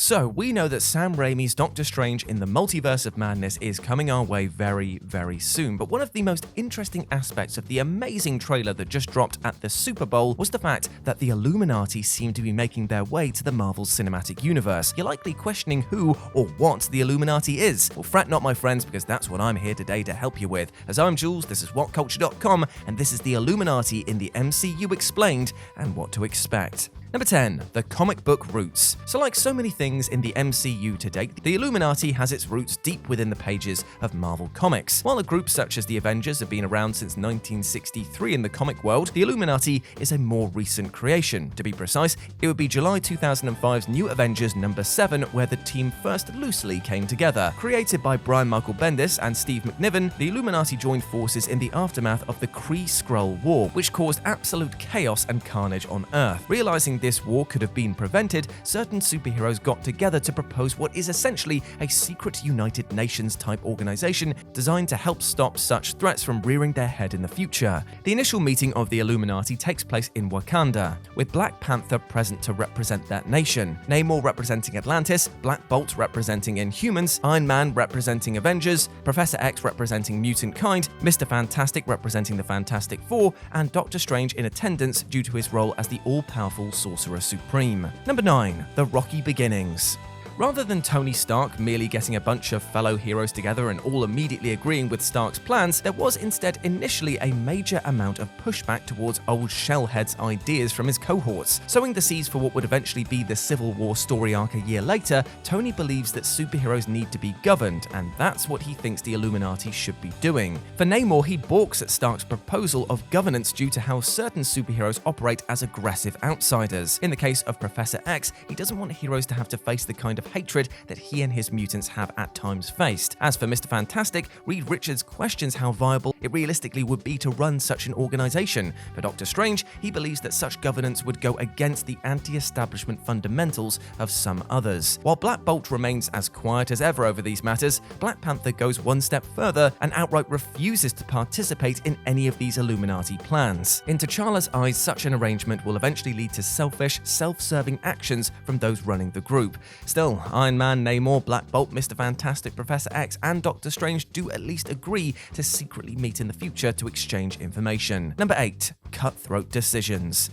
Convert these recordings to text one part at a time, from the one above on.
So, we know that Sam Raimi's Doctor Strange in the Multiverse of Madness is coming our way very, very soon, but one of the most interesting aspects of the amazing trailer that just dropped at the Super Bowl was the fact that the Illuminati seem to be making their way to the Marvel Cinematic Universe. You're likely questioning who or what the Illuminati is. Well, fret not, my friends, because that's what I'm here today to help you with. As I'm Jules, this is WhatCulture.com, and this is the Illuminati in the MCU Explained and what to expect. Number 10. The comic book roots. So like so many things in the MCU to date, the Illuminati has its roots deep within the pages of Marvel Comics. While a group such as the Avengers have been around since 1963 in the comic world, the Illuminati is a more recent creation. To be precise, it would be July 2005's New Avengers number 7 where the team first loosely came together. Created by Brian Michael Bendis and Steve McNiven, the Illuminati joined forces in the aftermath of the Kree-Skrull War, which caused absolute chaos and carnage on Earth. Realizing this war could have been prevented, certain superheroes got together to propose what is essentially a secret United Nations type organization designed to help stop such threats from rearing their head in the future. The initial meeting of the Illuminati takes place in Wakanda, with Black Panther present to represent that nation, Namor representing Atlantis, Black Bolt representing Inhumans, Iron Man representing Avengers, Professor X representing Mutant Kind, Mr. Fantastic representing the Fantastic Four, and Doctor Strange in attendance due to his role as the all-powerful Sorcerer Supreme. Number 9. The Rocky Beginnings. Rather than Tony Stark merely getting a bunch of fellow heroes together and all immediately agreeing with Stark's plans, there was instead initially a major amount of pushback towards old Shellhead's ideas from his cohorts. Sowing the seeds for what would eventually be the Civil War story arc a year later, Tony believes that superheroes need to be governed, and that's what he thinks the Illuminati should be doing. For Namor, he balks at Stark's proposal of governance due to how certain superheroes operate as aggressive outsiders. In the case of Professor X, he doesn't want heroes to have to face the kind of hatred that he and his mutants have at times faced. As for Mr. Fantastic, Reed Richards questions how viable it realistically would be to run such an organization. For Doctor Strange, he believes that such governance would go against the anti-establishment fundamentals of some others. While Black Bolt remains as quiet as ever over these matters, Black Panther goes one step further and outright refuses to participate in any of these Illuminati plans. In T'Challa's eyes, such an arrangement will eventually lead to selfish, self-serving actions from those running the group. Still, Iron Man, Namor, Black Bolt, Mr. Fantastic, Professor X, and Doctor Strange do at least agree to secretly meet in the future to exchange information. Number 8. Cutthroat decisions.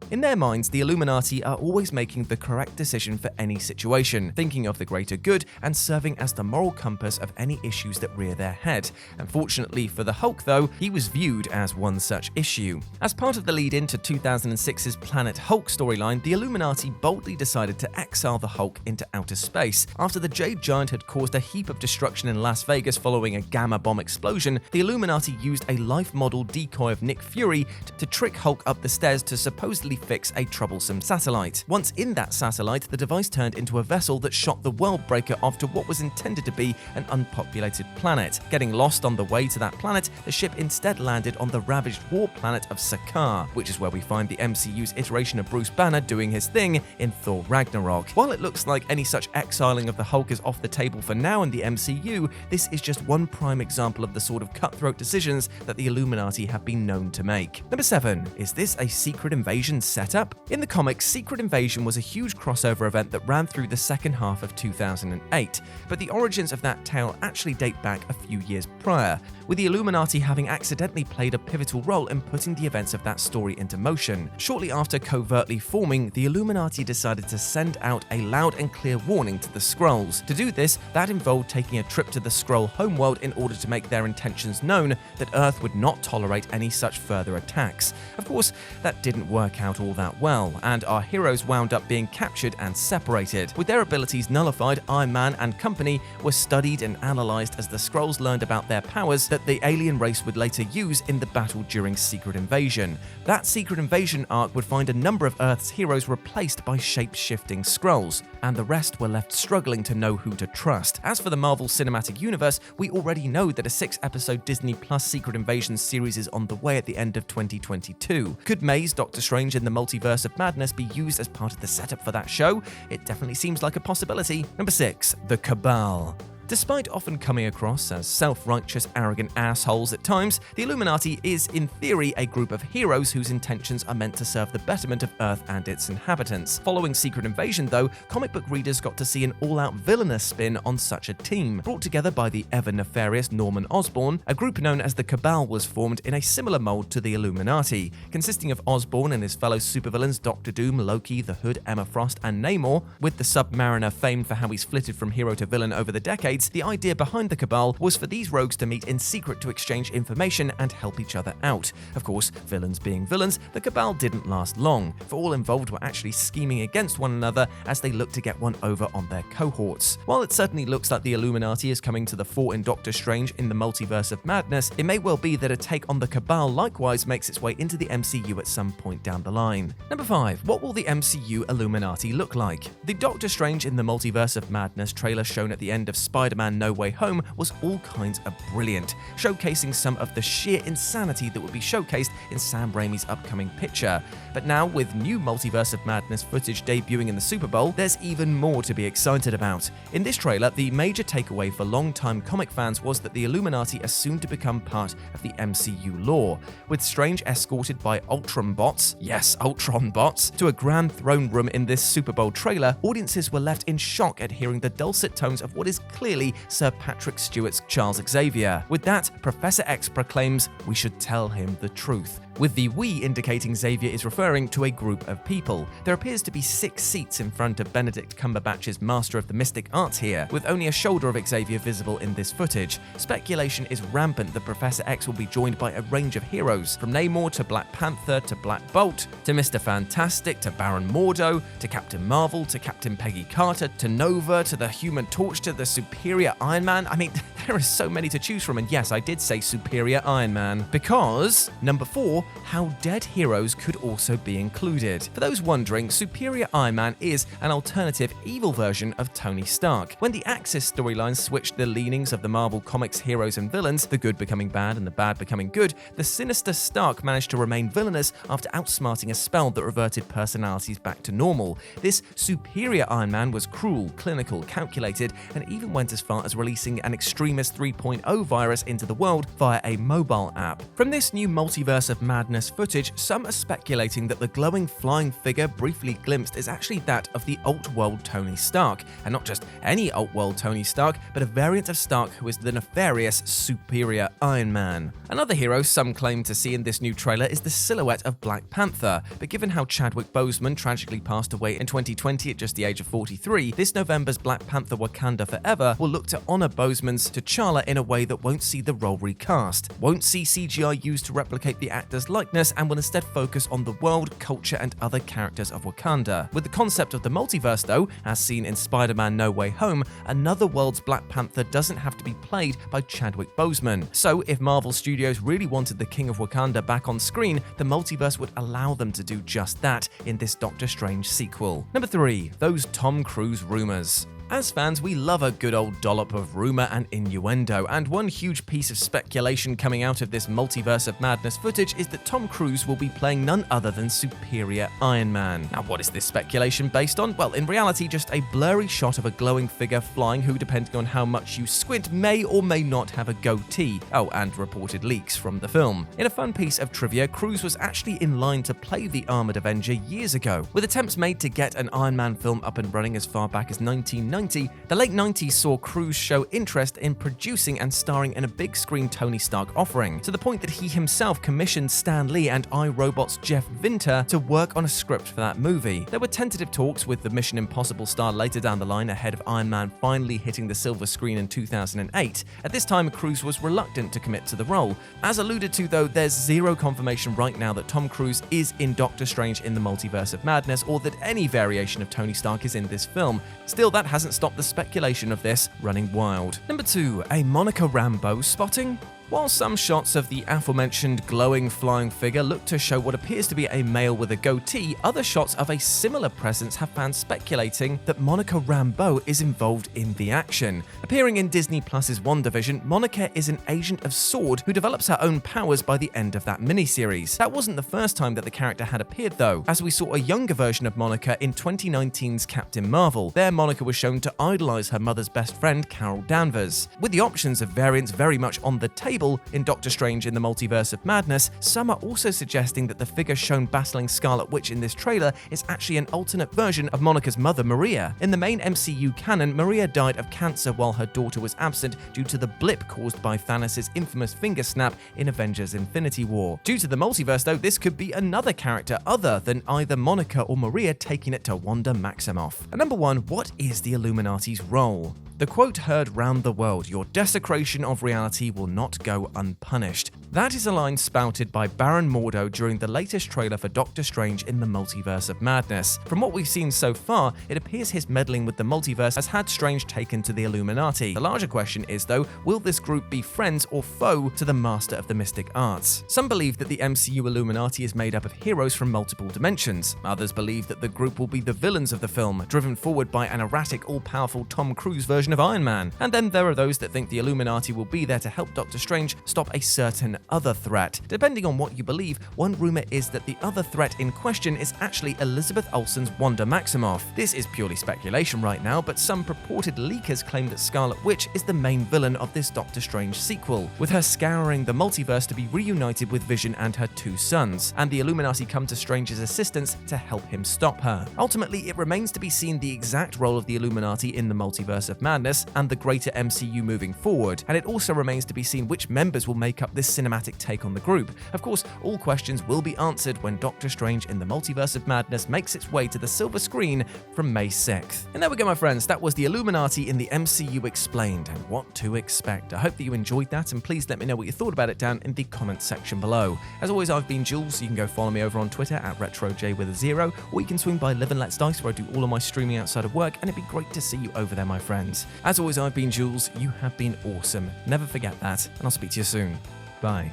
In their minds, the Illuminati are always making the correct decision for any situation, thinking of the greater good and serving as the moral compass of any issues that rear their head. Unfortunately for the Hulk, though, he was viewed as one such issue. As part of the lead-in to 2006's Planet Hulk storyline, the Illuminati boldly decided to exile the Hulk into outer space. After the Jade Giant had caused a heap of destruction in Las Vegas following a gamma bomb explosion, the Illuminati used a life model decoy of Nick Fury to trick Hulk up the stairs to supposedly fix a troublesome satellite. Once in that satellite, the device turned into a vessel that shot the world breaker off to what was intended to be an unpopulated planet. Getting lost on the way to that planet, the ship instead landed on the ravaged war planet of Sakaar, which is where we find the MCU's iteration of Bruce Banner doing his thing in Thor Ragnarok. While it looks like any such exiling of the Hulk is off the table for now in the MCU, this is just one prime example of the sort of cutthroat decisions that the Illuminati have been known to make. Number 7. Is this a secret invasion setup? In the comics, Secret Invasion was a huge crossover event that ran through the second half of 2008, but the origins of that tale actually date back a few years prior, with the Illuminati having accidentally played a pivotal role in putting the events of that story into motion. Shortly after covertly forming, the Illuminati decided to send out a loud and clear warning to the Skrulls. To do this, that involved taking a trip to the Skrull homeworld in order to make their intentions known that Earth would not tolerate any such further attacks. Of course, that didn't work out all that well, and our heroes wound up being captured and separated. With their abilities nullified, Iron Man and company were studied and analyzed as the Skrulls learned about their powers that the alien race would later use in the battle during Secret Invasion. That Secret Invasion arc would find a number of Earth's heroes replaced by shape-shifting Skrulls, and the rest were left struggling to know who to trust. As for the Marvel Cinematic Universe, we already know that a 6-episode Disney Plus Secret Invasion series is on the way at the end of 2022. Could May's Doctor Strange in the Multiverse of Madness be used as part of the setup for that show? It definitely seems like a possibility. Number 6. The Cabal. Despite often coming across as self-righteous, arrogant assholes at times, the Illuminati is in theory a group of heroes whose intentions are meant to serve the betterment of Earth and its inhabitants. Following Secret Invasion though, comic book readers got to see an all-out villainous spin on such a team. Brought together by the ever-nefarious Norman Osborn, a group known as the Cabal was formed in a similar mold to the Illuminati, consisting of Osborn and his fellow supervillains Doctor Doom, Loki, the Hood, Emma Frost, and Namor. With the Submariner famed for how he's flitted from hero to villain over the decades, the idea behind the Cabal was for these rogues to meet in secret to exchange information and help each other out. Of course, villains being villains, the Cabal didn't last long, for all involved were actually scheming against one another as they looked to get one over on their cohorts. While it certainly looks like the Illuminati is coming to the fore in Doctor Strange in the Multiverse of Madness, it may well be that a take on the Cabal likewise makes its way into the MCU at some point down the line. Number 5. What will the MCU Illuminati look like? The Doctor Strange in the Multiverse of Madness trailer shown at the end of Spider-Man No Way Home was all kinds of brilliant, showcasing some of the sheer insanity that would be showcased in Sam Raimi's upcoming picture. But now, with new Multiverse of Madness footage debuting in the Super Bowl, there's even more to be excited about. In this trailer, the major takeaway for long-time comic fans was that the Illuminati are soon to become part of the MCU lore, with Strange escorted by Ultron bots, yes, Ultron bots, to a grand throne room in this Super Bowl trailer. Audiences were left in shock at hearing the dulcet tones of what is clearly Sir Patrick Stewart's Charles Xavier. With that, Professor X proclaims, "We should tell him the truth," with the "we" indicating Xavier is referring to a group of people. There appears to be 6 seats in front of Benedict Cumberbatch's Master of the Mystic Arts here, with only a shoulder of Xavier visible in this footage. Speculation is rampant that Professor X will be joined by a range of heroes, from Namor to Black Panther to Black Bolt, to Mr. Fantastic to Baron Mordo, to Captain Marvel, to Captain Peggy Carter, to Nova, to the Human Torch, to the Superior Iron Man. I mean, there are so many to choose from, and yes, I did say Superior Iron Man. Because, number 4, how dead heroes could also be included. For those wondering, Superior Iron Man is an alternative evil version of Tony Stark. When the Axis storyline switched the leanings of the Marvel Comics heroes and villains, the good becoming bad and the bad becoming good, the sinister Stark managed to remain villainous after outsmarting a spell that reverted personalities back to normal. This Superior Iron Man was cruel, clinical, calculated, and even went as far as releasing an Extremis 3.0 virus into the world via a mobile app. From this new Multiverse of Madness footage, some are speculating that the glowing flying figure briefly glimpsed is actually that of the alt-world Tony Stark, and not just any alt-world Tony Stark, but a variant of Stark who is the nefarious Superior Iron Man. Another hero some claim to see in this new trailer is the silhouette of Black Panther, but given how Chadwick Boseman tragically passed away in 2020 at just the age of 43, this November's Black Panther Wakanda Forever will look to honor Boseman's T'Challa in a way that won't see the role recast, won't see CGI used to replicate the actor's likeness, and will instead focus on the world, culture, and other characters of Wakanda. With the concept of the multiverse though, as seen in Spider-Man No Way Home, another world's Black Panther doesn't have to be played by Chadwick Boseman. So if Marvel Studios really wanted the King of Wakanda back on screen, the multiverse would allow them to do just that in this Doctor Strange sequel. Number 3. Those Tom Cruise rumors. As fans, we love a good old dollop of rumor and innuendo, and one huge piece of speculation coming out of this Multiverse of Madness footage is that Tom Cruise will be playing none other than Superior Iron Man. Now, what is this speculation based on? Well, in reality, just a blurry shot of a glowing figure flying who, depending on how much you squint, may or may not have a goatee. Oh, and reported leaks from the film. In a fun piece of trivia, Cruise was actually in line to play the Armored Avenger years ago, with attempts made to get an Iron Man film up and running as far back as 1990. The late 90s saw Cruise show interest in producing and starring in a big screen Tony Stark offering, to the point that he himself commissioned Stan Lee and iRobot's Jeff Vinter to work on a script for that movie. There were tentative talks with the Mission Impossible star later down the line ahead of Iron Man finally hitting the silver screen in 2008. At this time, Cruise was reluctant to commit to the role. As alluded to though, there's zero confirmation right now that Tom Cruise is in Doctor Strange in the Multiverse of Madness, or that any variation of Tony Stark is in this film. Still, that hasn't stopped the speculation of this running wild. Number 2. A Monica Rambeau spotting? While some shots of the aforementioned glowing flying figure look to show what appears to be a male with a goatee, other shots of a similar presence have fans speculating that Monica Rambeau is involved in the action. Appearing in Disney Plus's WandaVision, Monica is an agent of S.W.O.R.D. who develops her own powers by the end of that miniseries. That wasn't the first time that the character had appeared though, as we saw a younger version of Monica in 2019's Captain Marvel. There, Monica was shown to idolize her mother's best friend, Carol Danvers. With the options of variants very much on the table in Doctor Strange in the Multiverse of Madness, some are also suggesting that the figure shown battling Scarlet Witch in this trailer is actually an alternate version of Monica's mother, Maria. In the main MCU canon, Maria died of cancer while her daughter was absent due to the blip caused by Thanos' infamous finger snap in Avengers Infinity War. Due to the multiverse though, this could be another character other than either Monica or Maria taking it to Wanda Maximoff. And number 1, what is the Illuminati's role? The quote heard round the world, "Your desecration of reality will not go unpunished." That is a line spouted by Baron Mordo during the latest trailer for Doctor Strange in the Multiverse of Madness. From what we've seen so far, it appears his meddling with the multiverse has had Strange taken to the Illuminati. The larger question is though, will this group be friends or foe to the master of the mystic arts? Some believe that the MCU Illuminati is made up of heroes from multiple dimensions. Others believe that the group will be the villains of the film, driven forward by an erratic, all-powerful Tom Cruise version of Iron Man. And then there are those that think the Illuminati will be there to help Doctor Strange stop a certain other threat. Depending on what you believe, one rumor is that the other threat in question is actually Elizabeth Olsen's Wanda Maximoff. This is purely speculation right now, but some purported leakers claim that Scarlet Witch is the main villain of this Doctor Strange sequel, with her scouring the multiverse to be reunited with Vision and her 2 sons, and the Illuminati come to Strange's assistance to help him stop her. Ultimately, it remains to be seen the exact role of the Illuminati in the Multiverse of Madness and the greater MCU moving forward, and it also remains to be seen which members will make up this cinematic take on the group. Of course, all questions will be answered when Doctor Strange in the Multiverse of Madness makes its way to the silver screen from May 6th. And there we go, my friends, that was the Illuminati in the MCU explained and what to expect. I hope that you enjoyed that, and please let me know what you thought about it down in the comments section below. As always, I've been Jules. You can go follow me over on Twitter at RetroJ0, or you can swing by Live and Let's Dice, where I do all of my streaming outside of work, and it'd be great to see you over there, my friends. As always, I've been Jules. You have been awesome. Never forget that, and I'll speak to you soon. Bye.